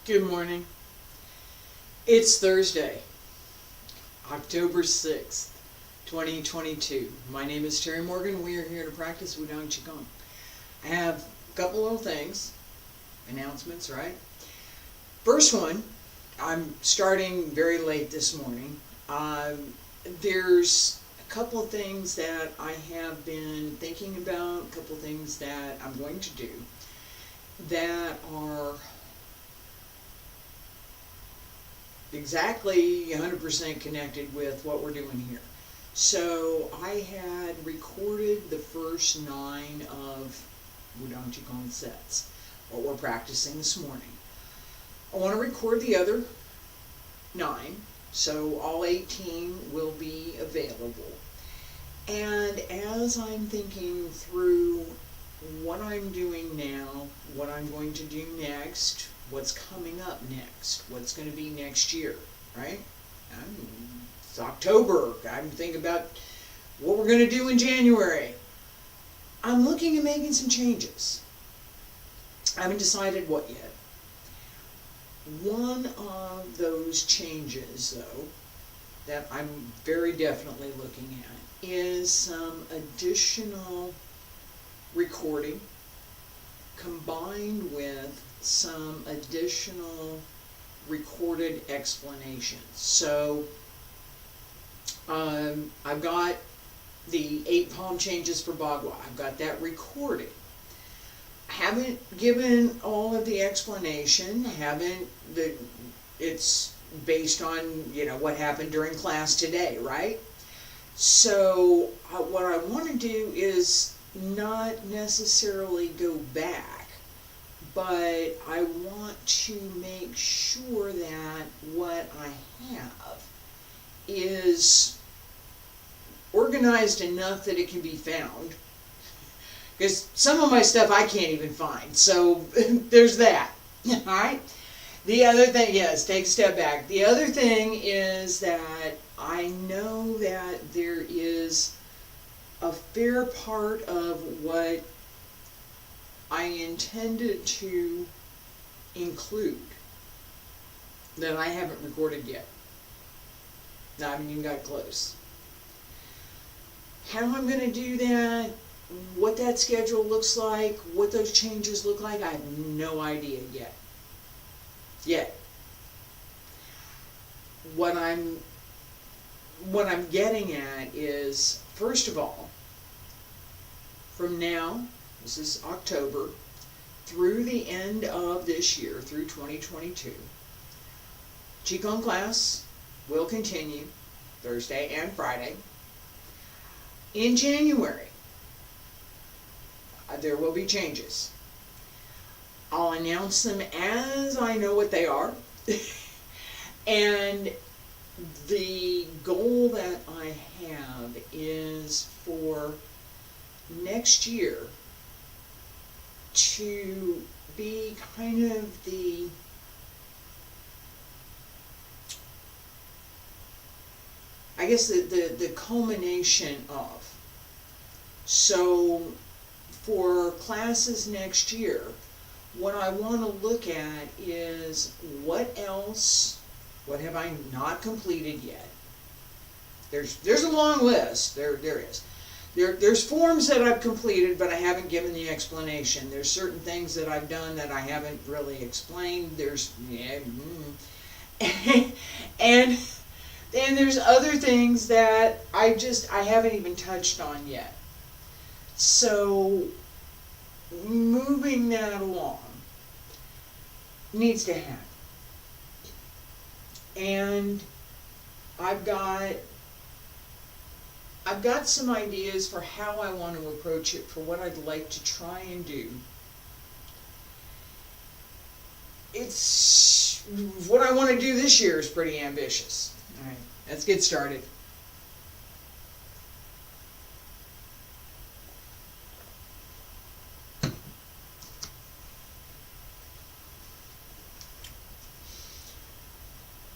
Good morning. It's Thursday, October 6th, 2022. My name is Terry Morgan. We are here to practice Wudang Qigong. I have a couple little things, announcements, right? First one, I'm starting very late this morning. There's a couple of things that I have been thinking about, a couple of things that I'm going to do that are exactly 100% connected with what we're doing here. So I had recorded the first 9 of Wudang Qigong sets, what we're practicing this morning. I want to record the other 9, so all 18 will be available. And as I'm thinking through what I'm doing now, what I'm going to do next, what's coming up next, what's going to be next year, right? It's October. I'm thinking about what we're going to do in January. I'm looking at making some changes. I haven't decided what yet. One of those changes, though, that I'm very definitely looking at is some additional recording combined with some additional recorded explanations. So I've got the 8 palm changes for Bagua. I've got that recorded. Haven't given all of the explanation. It's based on what happened during class today, right? So what I want to do is not necessarily go back, but I want to make sure that what I have is organized enough that it can be found. Because some of my stuff I can't even find, so there's that. Alright? The other thing, yes, take a step back. The other thing is that I know that there is a fair part of what I intended to include that I haven't recorded yet. I haven't even got close. How I'm going to do that, what that schedule looks like, what those changes look like, I have no idea yet. What I'm getting at is, first of all, from now, this is October, through the end of this year, through 2022, Qigong class will continue Thursday and Friday. In January, there will be changes. I'll announce them as I know what they are. And the goal that I have is for next year to be kind of the culmination of. So for classes next year, what I want to look at is what have I not completed yet? There's a long list. There is. There's forms that I've completed, but I haven't given the explanation. There's certain things that I've done that I haven't really explained. And there's other things that I haven't even touched on yet. So moving that along needs to happen. And I've got some ideas for how I want to approach it, for what I'd like to try and do. What I want to do this year is pretty ambitious. All right, let's get started.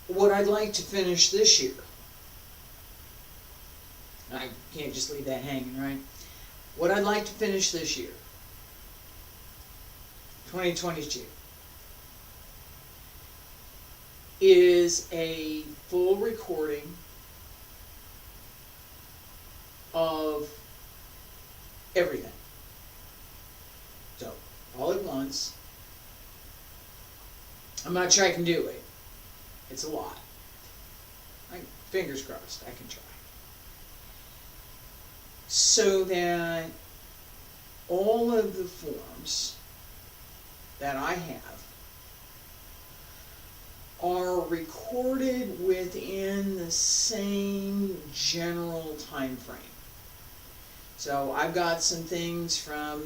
What I'd like to finish this year, I can't just leave that hanging, right? What I'd like to finish this year, 2022, is a full recording of everything. So, all at once. I'm not sure I can do it. It's a lot. Fingers crossed, I can try. So that all of the forms that I have are recorded within the same general time frame. So I've got some things from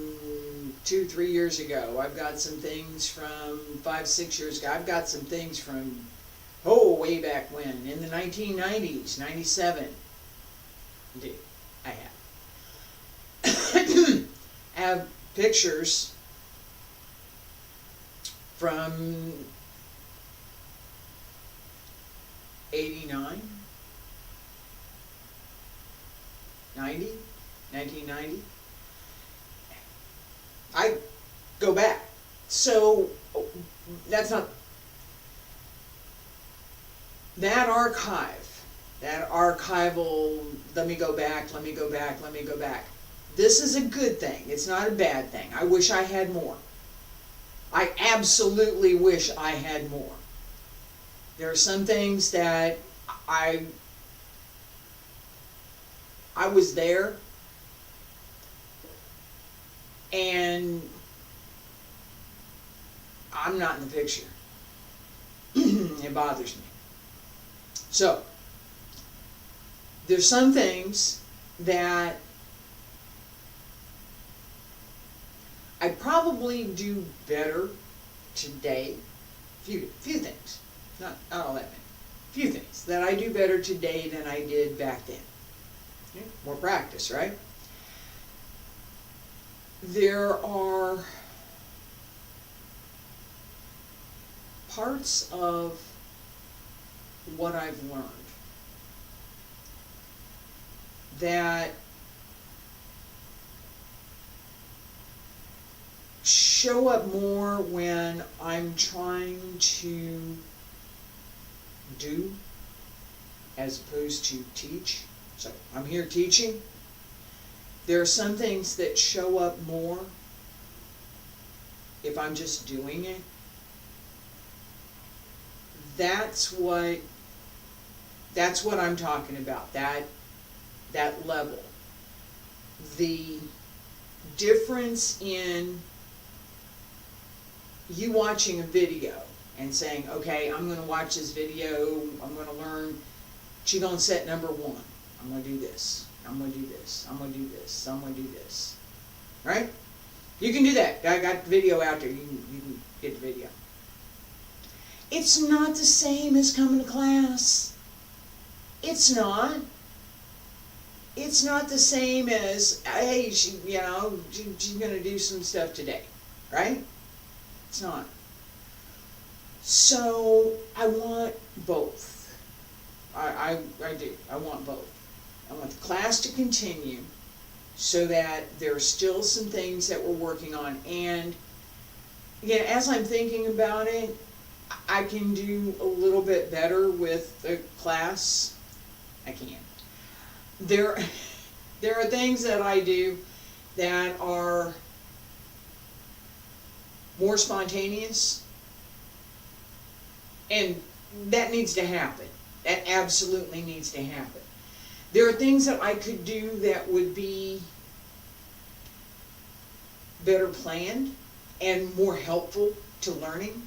2-3 years ago. I've got some things from 5-6 years ago. I've got some things from, way back when, in the 1990s, 97. Indeed, I have. I have pictures from 89, 90, 1990. I go back. So that's not that archival, let me go back. This is a good thing. It's not a bad thing. I wish I had more. I absolutely wish I had more. There are some things that I was there, and I'm not in the picture. It bothers me. So, there's some things that I probably do better today. Few things, not all that many. Few things that I do better today than I did back then. Okay? More practice, right? There are parts of what I've learned that show up more when I'm trying to do as opposed to teach. So I'm here teaching. There are some things that show up more if I'm just doing it. That's what I'm talking about, that level. The difference in you watching a video and saying, okay, I'm going to watch this video, I'm going to learn Qigong set number 1. I'm going to do this, I'm going to do this, I'm going to do this, I'm going to do this. Right? You can do that. I got the video out there. You can get the video. It's not the same as coming to class. It's not. It's not the same as, hey, she's going to do some stuff today, right? It's not. So I want both. I do. I want both. I want the class to continue so that there are still some things that we're working on. And again, as I'm thinking about it, I can do a little bit better with the class. I can. There are things that I do that are more spontaneous, and that needs to happen. That absolutely needs to happen. There are things that I could do that would be better planned and more helpful to learning,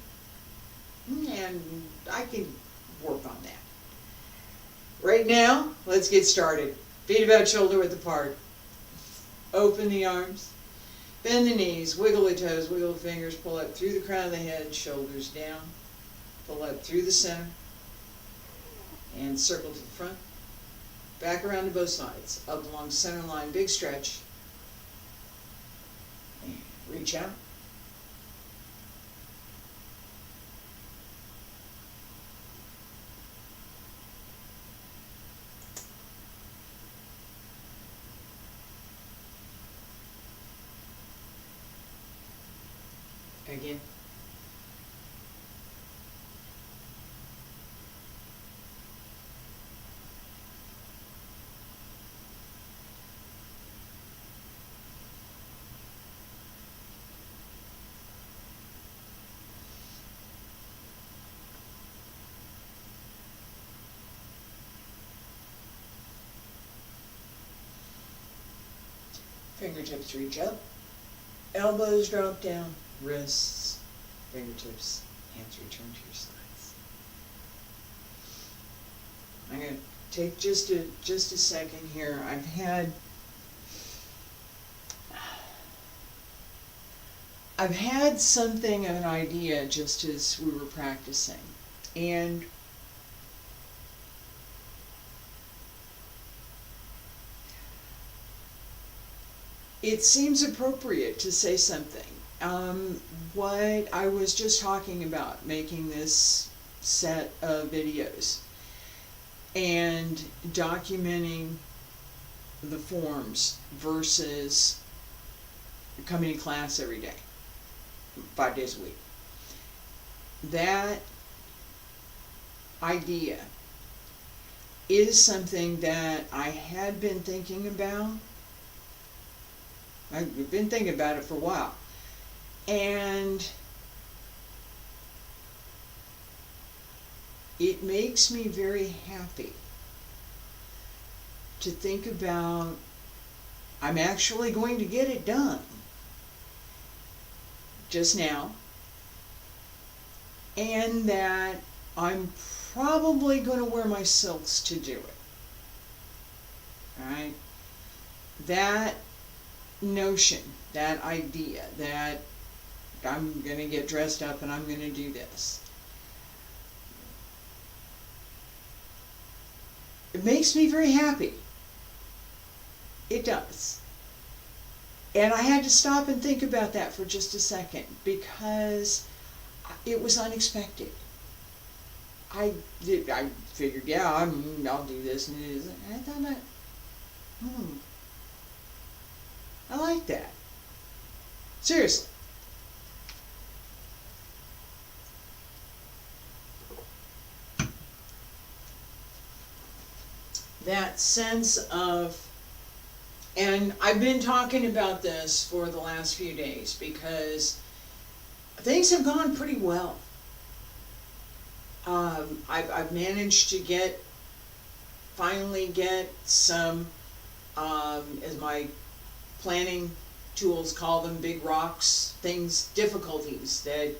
and I can work on that. Right now, let's get started. Feet about shoulder width apart. Open the arms. Bend the knees. Wiggle the toes. Wiggle the fingers. Pull up through the crown of the head. Shoulders down. Pull up through the center. And circle to the front. Back around to both sides. Up along center line. Big stretch. And reach out. Again. Fingertips reach up, elbows drop down, wrists, fingertips, hands return to your sides. I'm going to take just a second here. I've had something of an idea just as we were practicing, and it seems appropriate to say something. What I was just talking about, making this set of videos and documenting the forms versus coming to class every day, 5 days a week. That idea is something that I had been thinking about. I've been thinking about it for a while. And it makes me very happy to think about I'm actually going to get it done just now, and that I'm probably going to wear my silks to do it. Alright? That notion, that idea, that I'm going to get dressed up and I'm going to do this, it makes me very happy. It does. And I had to stop and think about that for just a second because it was unexpected. I figured, yeah, I'll do this and do this. And I thought, I like that. Seriously. That sense of, and I've been talking about this for the last few days because things have gone pretty well. I've managed to finally get some, as my planning tools call them, big rocks, difficulties that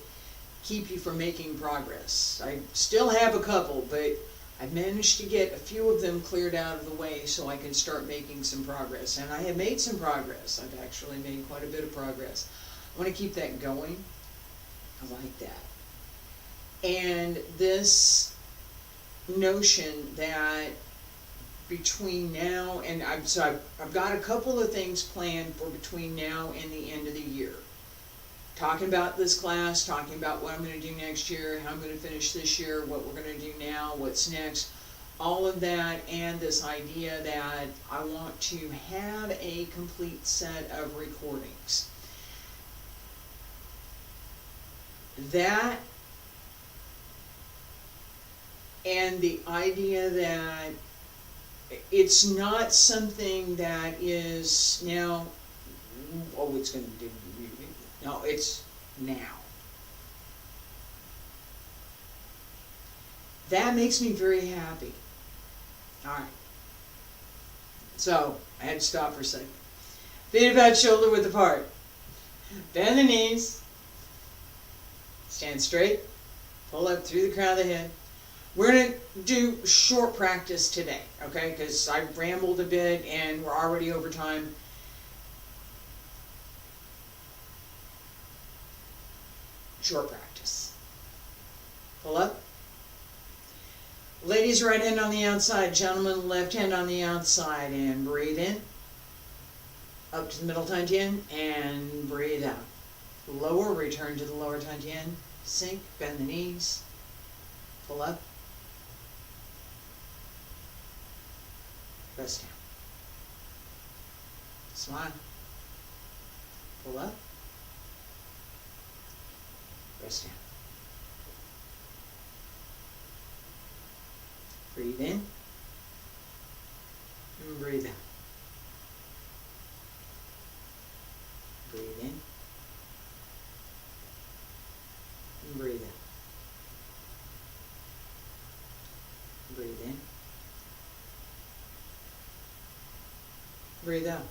keep you from making progress. I still have a couple, but I've managed to get a few of them cleared out of the way so I can start making some progress. And I have made some progress. I've actually made quite a bit of progress. I want to keep that going. I like that. And this notion that between now and I've got a couple of things planned for between now and the end of the year. Talking about this class, talking about what I'm going to do next year, how I'm going to finish this year, what we're going to do now, what's next, all of that, and this idea that I want to have a complete set of recordings. That and the idea that it's not something that is now, oh, it's going to do. No, it's now. That makes me very happy. Alright. So, I had to stop for a second. Feet about shoulder width apart. Bend the knees. Stand straight. Pull up through the crown of the head. We're going to do short practice today, okay? Because I rambled a bit and we're already over time. Short practice. Pull up. Ladies, right hand on the outside. Gentlemen, left hand on the outside. And breathe in. Up to the middle tian and breathe out. Lower, return to the lower tian. Sink, bend the knees. Pull up. Rest down. Smile. Pull up. Rest down. Breathe in. And breathe out. Breathe in. And breathe out. Breathe in. Breathe out.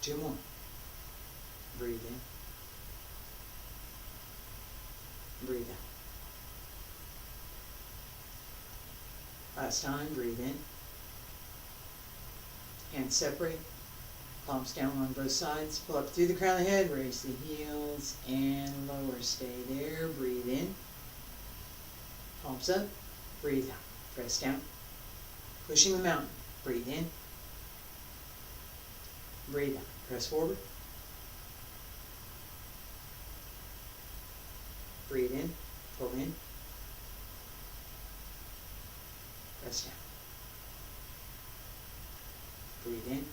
2 more. Breathe in. Breathe out. Last time, breathe in. Hands separate. Palms down on both sides. Pull up through the crown of the head. Raise the heels and lower. Stay there. Breathe in. Palms up. Breathe out. Press down. Pushing the mountain. Breathe in. Breathe out. Press forward. Breathe in. Pull in. Press down. Breathe in.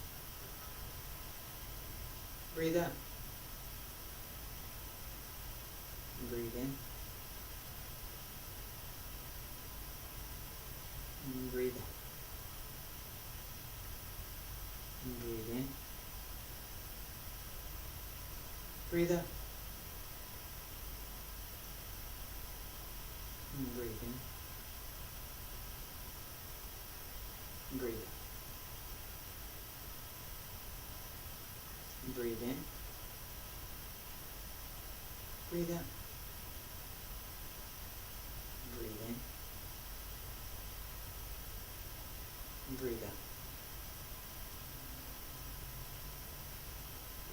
Breathe out. Breathe in. And breathe out. And breathe in. Breathe out. And breathe in. And breathe out. And breathe in. Breathe out. And breathe in. And breathe out.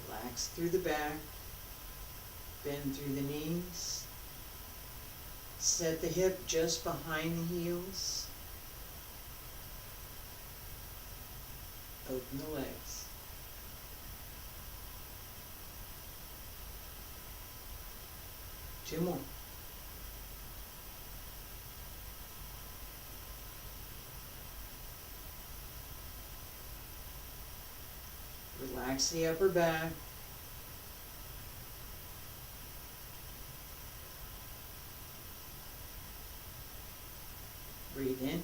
Relax through the back. Bend through the knees. Set the hip just behind the heels. Open the legs. Two more. Relax the upper back. Breathe in.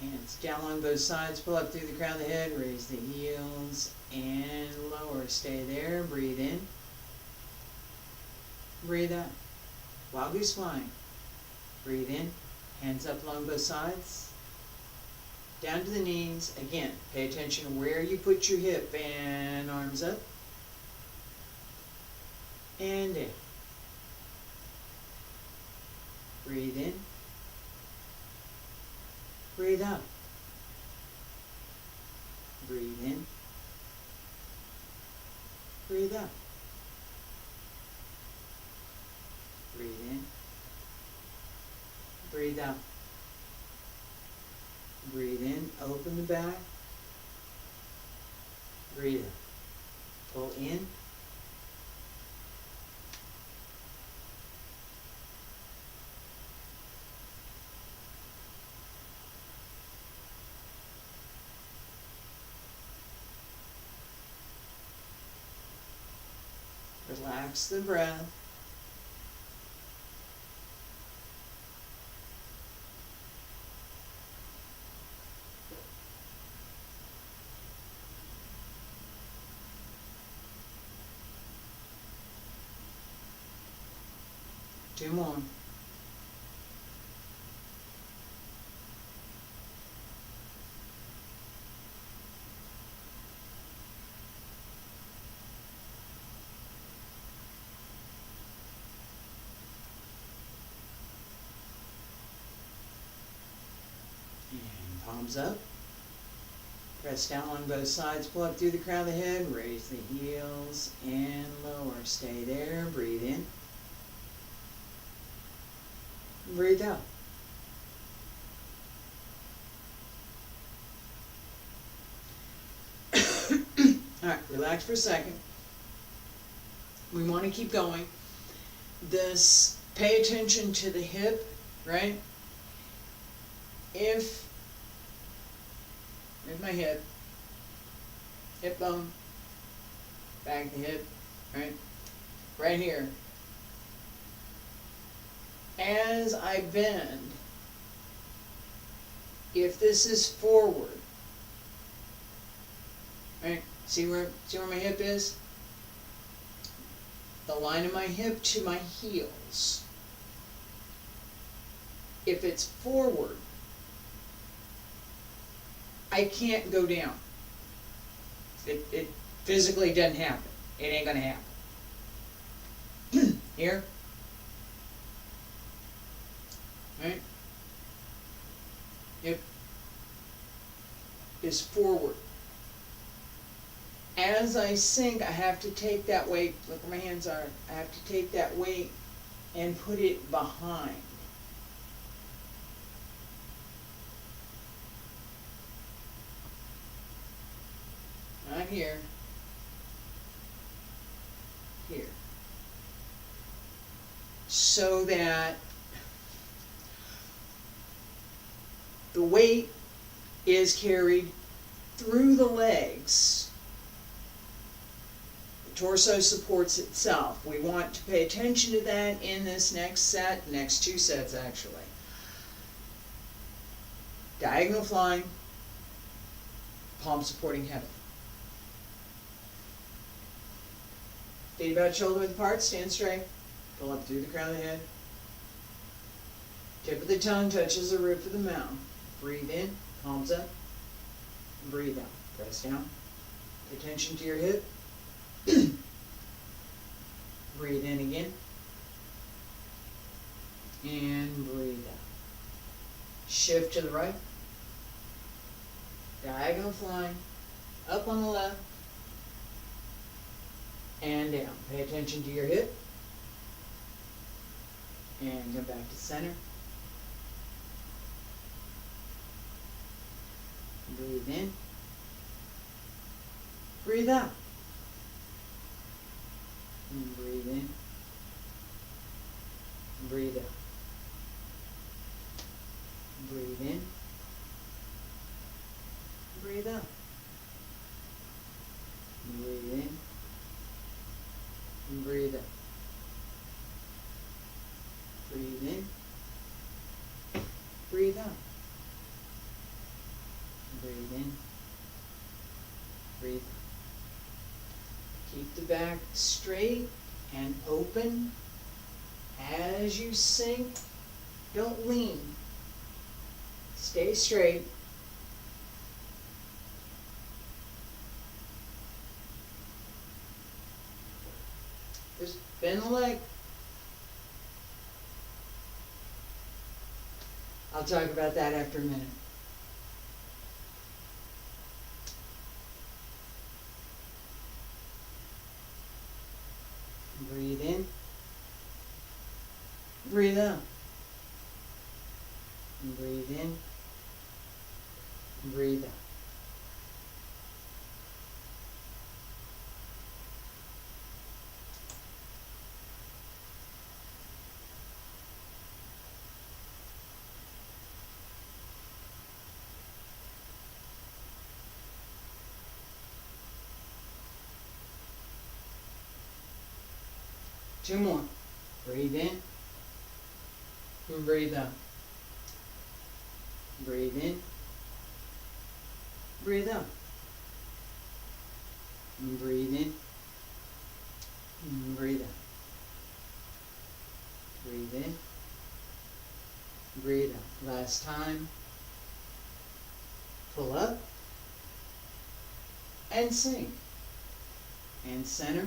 Hands down on both sides. Pull up through the crown of the head. Raise the heels and lower. Stay there. Breathe in. Breathe out. Wild goose flying. Breathe in. Hands up along both sides. Down to the knees. Again, pay attention to where you put your hip, and arms up. And in. Breathe in. Breathe out. Breathe in. Breathe out. Breathe in. Breathe out. Breathe in. Open the back. Breathe out. Pull in. Relax the breath. Two more. And palms up. Press down on both sides. Pull up through the crown of the head. Raise the heels and lower. Stay there. Breathe in. Breathe out. Alright, relax for a second. We want to keep going. Pay attention to the hip, right? There's my hip bone, back of the hip, right here. As I bend, if this is forward, right? See where my hip is? The line of my hip to my heels. If it's forward, I can't go down. It physically doesn't happen. It ain't gonna happen. Here. Right? Hip is forward. As I sink, I have to take that weight, look where my hands are, I have to take that weight and put it behind. Not here. Here. So that the weight is carried through the legs. The torso supports itself. We want to pay attention to that in this next set, next two sets actually. Diagonal flying, palm supporting heaven. Feet about shoulder width apart, stand straight. Pull up through the crown of the head. Tip of the tongue touches the roof of the mouth. Breathe in, palms up. Breathe out. Press down. Pay attention to your hip. Breathe in again. And breathe out. Shift to the right. Diagonal flying. Up on the left. And down. Pay attention to your hip. And come back to center. Breathe in. Breathe out. And breathe in. Breathe out. Breathe in. Breathe out. Breathe in. And breathe out. Breathe in. Breathe out. Breathe in. Breathe out. Keep the back straight and open. As you sink, don't lean. Stay straight. Just bend the leg. I'll talk about that after a minute. Breathe in. Breathe out. Breathe in. Breathe out. Two more. Breathe in. And breathe out. Breathe in. Breathe out. And breathe in. And breathe out. Breathe in. Breathe out. Last time. Pull up. And sink. And center.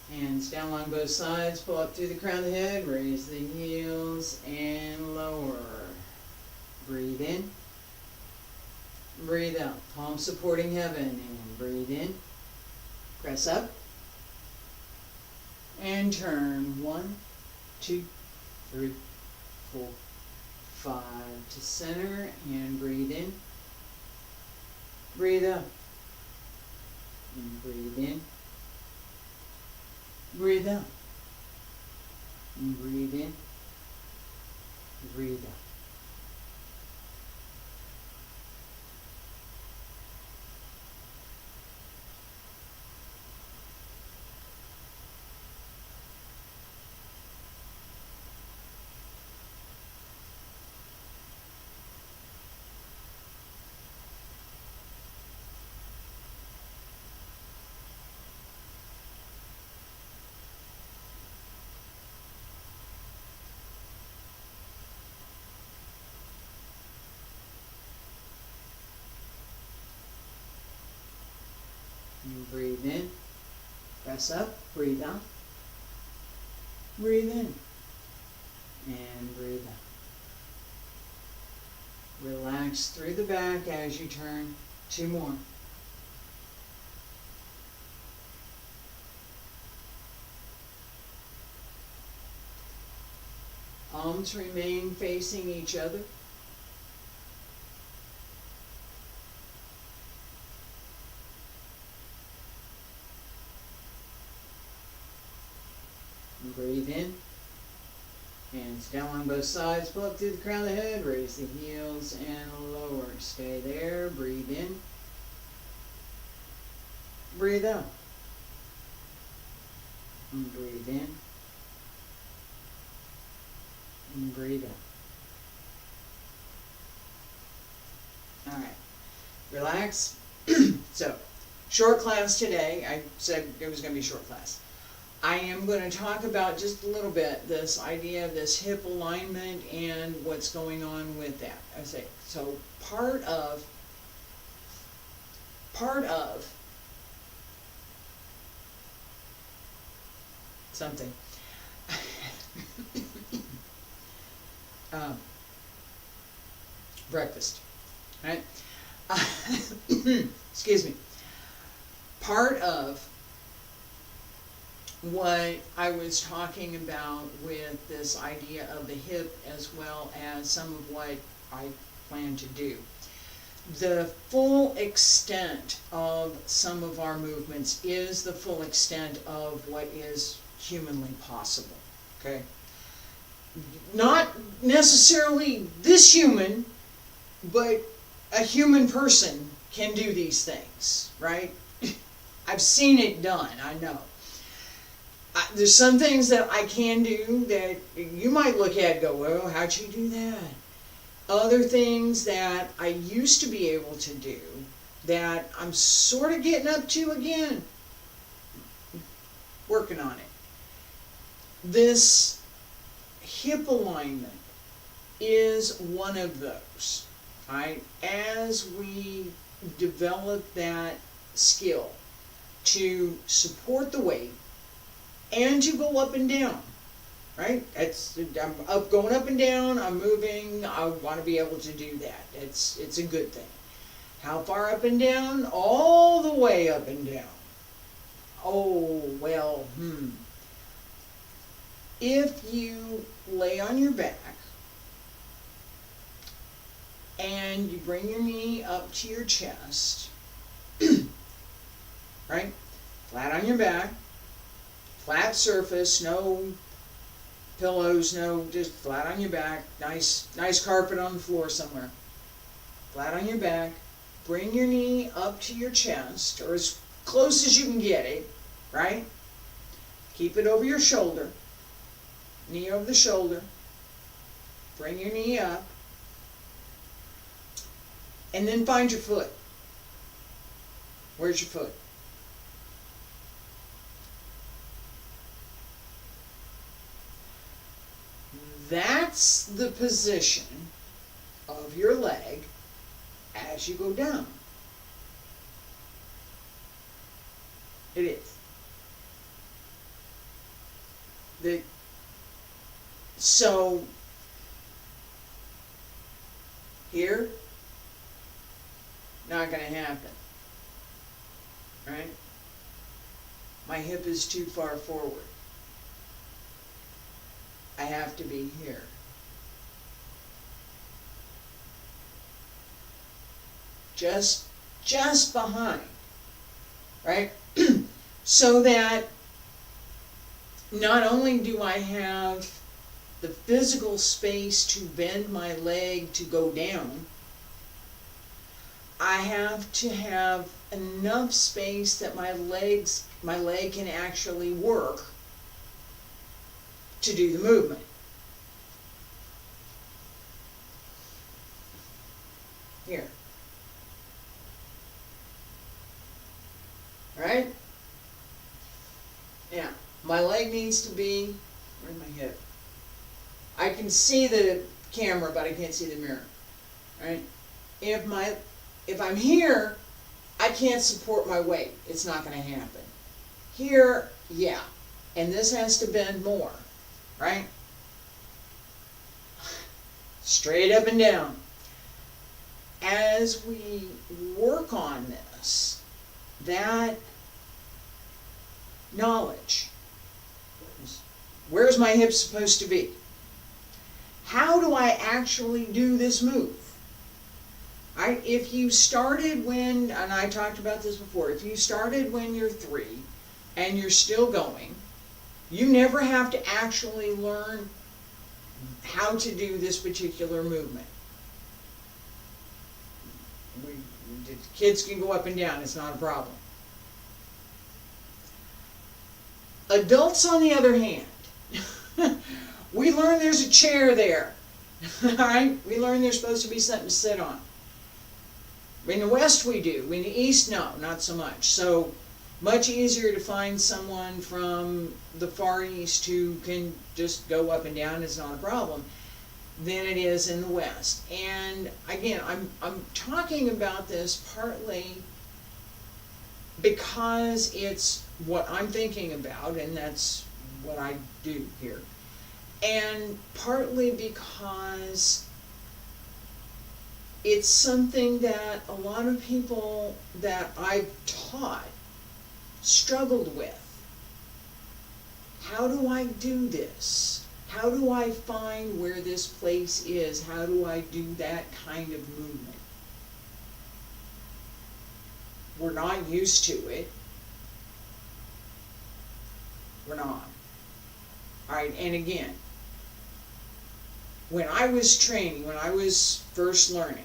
Hands down along both sides, pull up through the crown of the head, raise the heels and lower. Breathe in, breathe out, palms supporting heaven, and breathe in, press up, and turn. 1, 2, 3, 4, 5 to center, and breathe in, breathe out, and breathe in. Breathe out. And breathe in. Breathe out. breathe in. Press up, breathe out. Breathe in. And breathe out. Relax through the back as you turn. 2 more. Palms remain facing each other. Breathe in. Hands down on both sides, pull up through the crown of the head, raise the heels and lower. Stay there, breathe in. Breathe out. And breathe in. And breathe out. Alright, relax. So, short class today. I said it was going to be a short class. I am going to talk about just a little bit this idea of this hip alignment and what's going on with that. I say so part of something. Breakfast, right? Excuse me. Part of what I was talking about with this idea of the hip, as well as some of what I plan to do. The full extent of some of our movements is the full extent of what is humanly possible, okay? Not necessarily this human, but a human person can do these things, right? I've seen it done, I know. There's some things that I can do that you might look at and go, well, how'd you do that? Other things that I used to be able to do that I'm sort of getting up to again. Working on it. This hip alignment is one of those. Right? As we develop that skill to support the weight, and to go up and down, right? I'm going up and down, I'm moving, I want to be able to do that. It's a good thing. How far up and down? All the way up and down. Oh, well, If you lay on your back, and you bring your knee up to your chest, right? Flat on your back. Flat surface, no pillows, no, just flat on your back. Nice carpet on the floor somewhere. Flat on your back. Bring your knee up to your chest, or as close as you can get it, right? Keep it over your shoulder. Knee over the shoulder. Bring your knee up. And then find your foot. Where's your foot? That's the position of your leg as you go down. It is. So, here, not going to happen. Right? My hip is too far forward. I have to be here. Just behind, right? So that not only do I have the physical space to bend my leg to go down, I have to have enough space that my leg can actually work to do the movement. Here. Right? Now, my leg needs to be, where's my hip? I can see the camera, but I can't see the mirror. Right? If I'm here, I I can't support my weight. It's not going to happen. Here, yeah. And this has to bend more, right? Straight up and down. As we work on this, that knowledge, where's my hip supposed to be? How do I actually do this move? If you started when, and I talked about this before, if you started when you're 3 and you're still going, you never have to actually learn how to do this particular movement. The kids can go up and down, it's not a problem. Adults, on the other hand, we learn there's a chair there. Right? We learn there's supposed to be something to sit on. In the West we do. In the East, no, not so much. So much easier to find someone from the Far East who can just go up and down, it's not a problem, than it is in the West. And again, I'm talking about this partly because it's what I'm thinking about, and that's what I do here. And partly because it's something that a lot of people that I've taught struggled with. How do I do this? How do I find where this place is? How do I do that kind of movement? We're not used to it. We're not. Alright, and again, when I was training, when I was first learning,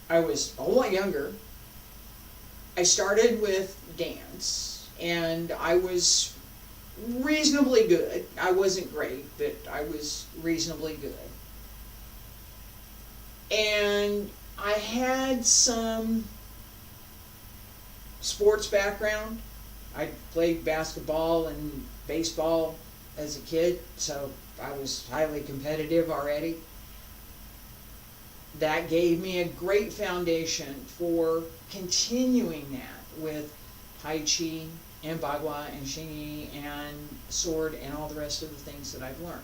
I was a lot younger. I started with dance, and I was reasonably good. I wasn't great, but I was reasonably good. And I had some sports background. I played basketball and baseball as a kid, so I was highly competitive already. That gave me a great foundation for continuing that with Tai Chi and Bagua and Xingyi and sword and all the rest of the things that I've learned.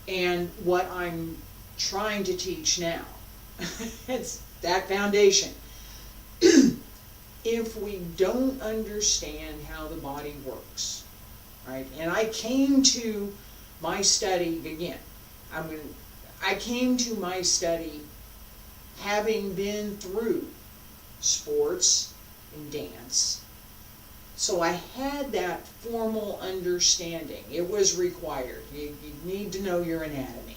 And what I'm trying to teach now, it's that foundation. If we don't understand how the body works, right? And I came to my study, again, I came to my study having been through sports and dance. So I had that formal understanding. It was required. You need to know your anatomy.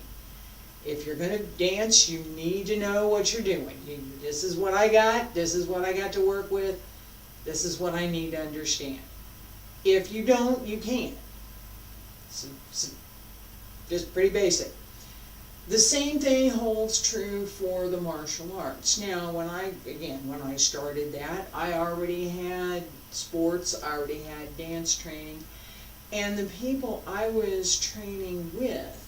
If you're going to dance, you need to know what you're doing. This is what I got. This is what I got to work with. This is what I need to understand. If you don't, you can't. So just pretty basic. The same thing holds true for the martial arts. Now, when I started that, I already had sports, I already had dance training, and the people I was training with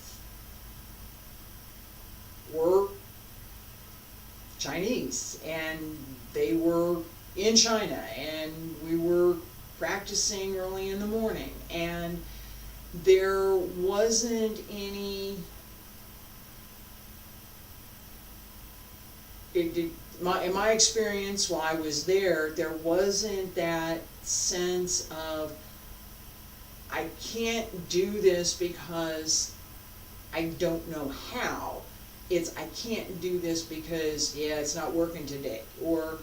were Chinese, and they were in China, and we were practicing early in the morning, and there wasn't any in my experience while I was there wasn't that sense of I can't do this because I don't know how. It's I can't do this because, yeah, it's not working today, or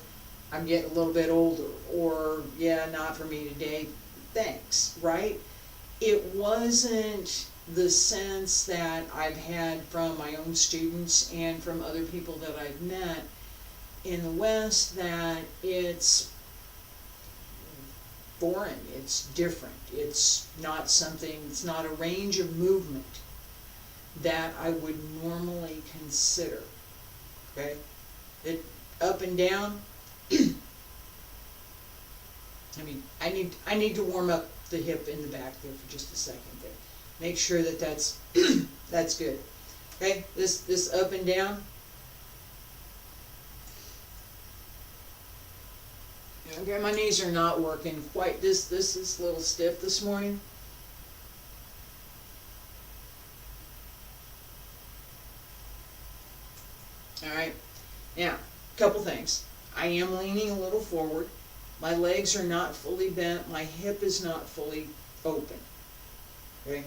I'm getting a little bit older, or, yeah, not for me today, thanks, right? It wasn't the sense that I've had from my own students and from other people that I've met in the West, that it's foreign, it's different, it's not something, it's not a range of movement that I would normally consider. Okay? It up and down. I need to warm up the hip in the back there for just a second there. Make sure that that's that's good. Okay? This up and down, Okay, my knees are not working quite. This is a little stiff this morning. Alright, now, couple things. I am leaning a little forward. My legs are not fully bent. My hip is not fully open. Okay,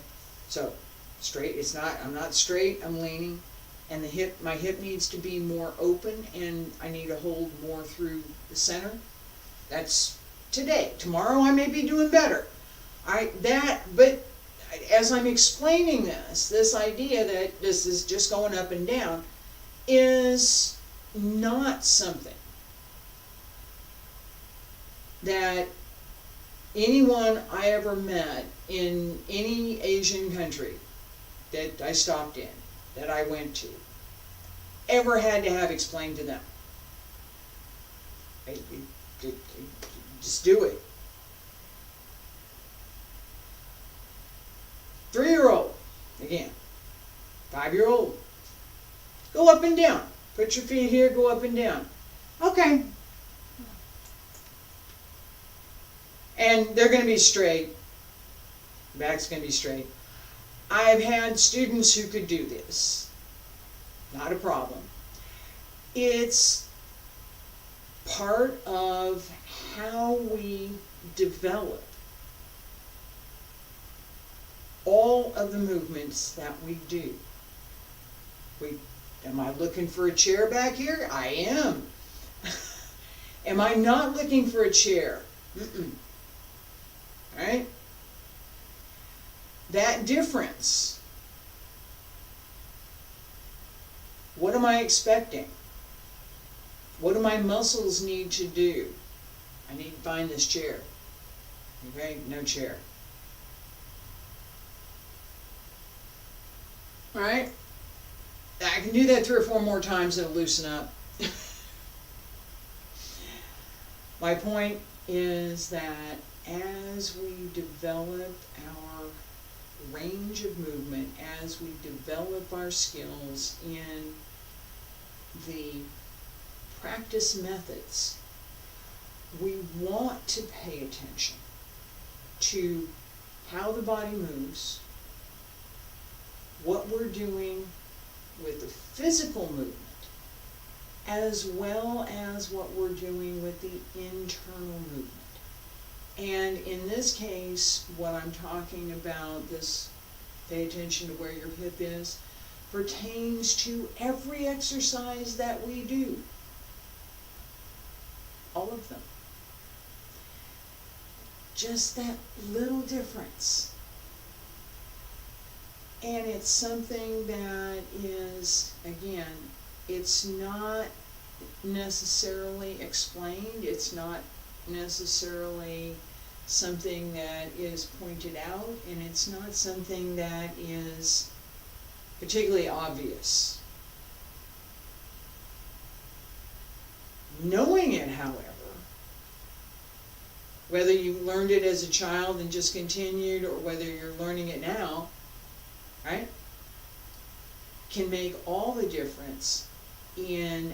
so straight, I'm not straight, I'm leaning. And my hip needs to be more open, and I need to hold more through the center. That's today. Tomorrow I may be doing better. But as I'm explaining this idea that this is just going up and down is not something that anyone I ever met in any Asian country that I stopped in, that I went to, ever had to have explained to them. Just do it. 3-year-old, again, 5-year-old, go up and down. Put your feet here, go up and down. Okay. And they're going to be straight. Back's going to be straight. I've had students who could do this. Not a problem. It's part of how we develop all of the movements that we do. Am I looking for a chair back here? I am. Am I not looking for a chair? Right? That difference. What am I expecting? What do my muscles need to do? I need to find this chair. Okay, no chair. Alright? I can do that 3 or 4 more times and it'll loosen up. My point is that as we develop our range of movement, as we develop our skills in the practice methods, we want to pay attention to how the body moves, what we're doing with the physical movement, as well as what we're doing with the internal movement. And in this case, what I'm talking about, this pay attention to where your hip is, pertains to every exercise that we do. All of them. Just that little difference. And it's something that is, again, it's not necessarily explained, it's not necessarily something that is pointed out, and it's not something that is particularly obvious. Knowing it, however, whether you learned it as a child and just continued, or whether you're learning it now, right, can make all the difference in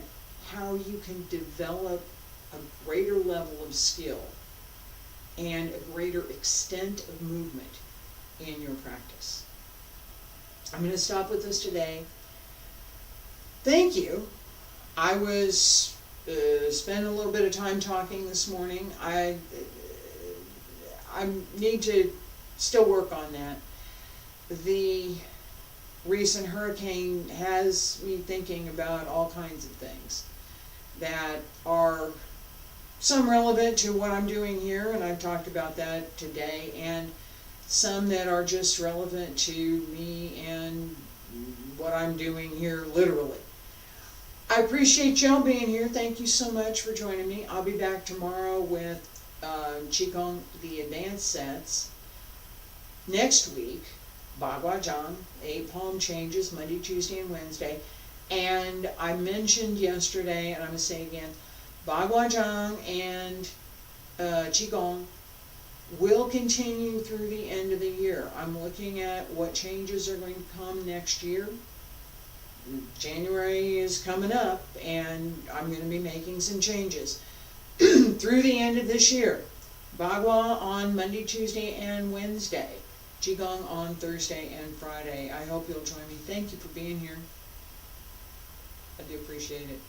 how you can develop a greater level of skill and a greater extent of movement in your practice. I'm going to stop with this today. Thank you. I was spending a little bit of time talking this morning. I need to still work on that. The recent hurricane has me thinking about all kinds of things that are some relevant to what I'm doing here, and I've talked about that today, and some that are just relevant to me and what I'm doing here literally. I appreciate y'all being here. Thank you so much for joining me. I'll be back tomorrow with Qigong, the advanced sets. Next week, Bagua Zhang, 8 palm changes, Monday, Tuesday, and Wednesday. And I mentioned yesterday, and I'm going to say again, Bagua Zhang and Qigong will continue through the end of the year. I'm looking at what changes are going to come next year. January is coming up, and I'm going to be making some changes. through the end of this year. Bagua on Monday, Tuesday, and Wednesday. Qigong on Thursday and Friday. I hope you'll join me. Thank you for being here. I do appreciate it.